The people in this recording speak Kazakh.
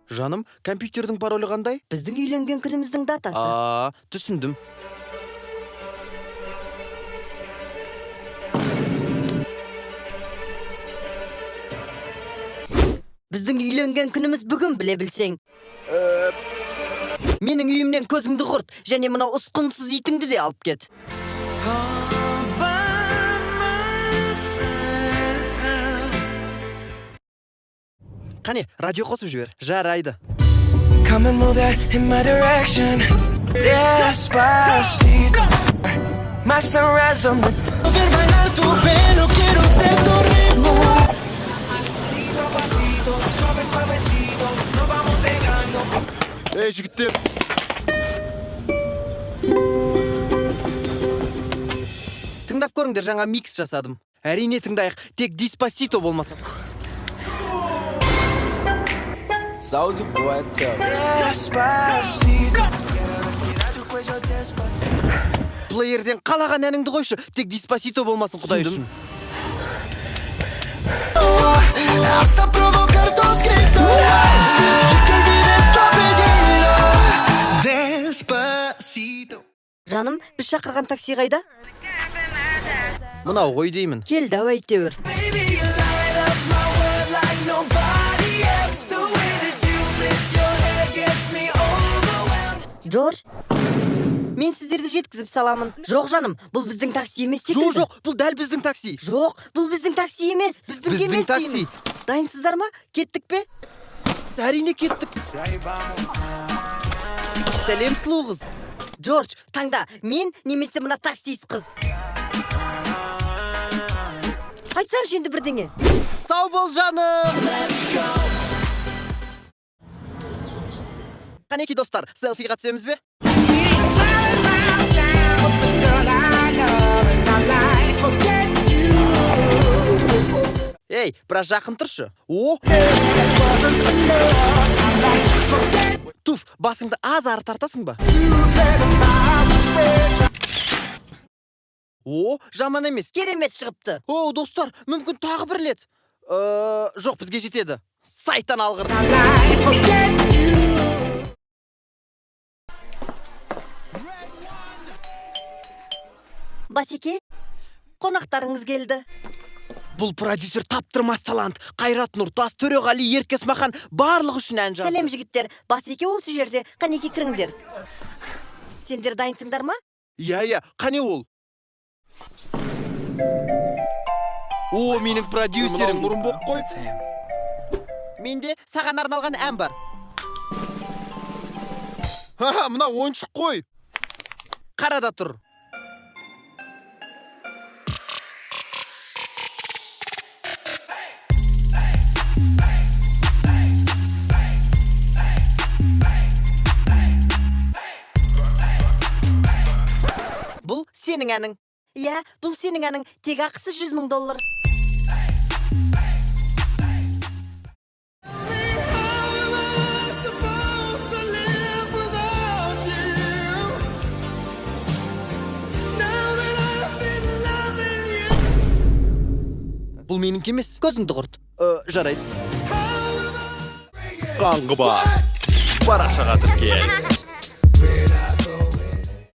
Жаным, компьютердің паролі қандай? Біздің үйленген күніміздің датасы. Түсіндім. Біздің үйленген күніміз бүгін, біле білсең. Менің үйімнен көзіңді құрт, және мына ұсқынсыз итіңді де алып кет. Қане, радио қосып жібер. Жарайды. Come and move that in my direction. Despacito. My sunrise on the ver bailar tu pelo, quiero ser tu ritmo. Pasito, suave, suavecito, nos vamos pegando. Ей, жігіттер. Тыңдап көріңдер, жаңа микс жасадым. Әрине тыңдайық, тек Despacito болмаса. Soulja Boy tell me. Despacito. Despacito. Плеерден қалаған әніңді қойшы, тек Despacito болмасын, құдай үшін. Hasta provocar tus gritos. Y que olvides tu apellido. Despacito. Жаным, біз шақырған такси қайда? Мынау ғой деймін. Кел, давай әйтеуір. Baby, you light up my world like nobody else. The way that you flip your hair gets me overwhelmed. Джордж, мен сіздерді жеткізіп саламын. Жоқ, жаным, бұл біздің такси емес секілді. Жоқ, бұл дәл біздің такси. Жоқ, бұл біздің такси емес. Біздің емес такси. деймін. Дайынсыздар ма? Кеттік пе? Әрине кеттік. Сәлем, сұлу қыз. Джордж, таңда, мен немесе мына таксист қыз. Айтсаңшы енді бірдеңе. Сау бол, жаным. Қанеки достар, селфиға түсеміз бе? Ей, біраз жақын тұршы. Туф, басыңды аз ары тартасың ба? Жаман емес. Керемет шығыпты. Достар, мүмкін тағы бір рет. Жоқ, бізге жетеді. Сайтан алғыр. Басеке, қонақтарыңыз келді. Бұл продюсер таптырмас талант. Қайрат Нұртас, Төреғали, Еркесмахан барлығы үшін ән жазды. Сәлем жігіттер, Басеке осы жерде. Қанеки кіріңдер. Сендер дайынсыңдар ма? Иә, қане ол? Менің продюсерім. Мұрынбоқ қой. Менде саған арналған ән бар. Мына ойыншық қой. Қарада тұр. Бұл сенің әнің. Иә, бұл сенің әнің. Тек ақысы $100,000. Бұл меніңкі емес. Көзіңді құрт. Жарайды. Қаңғы бар. Парақшаға тіркел.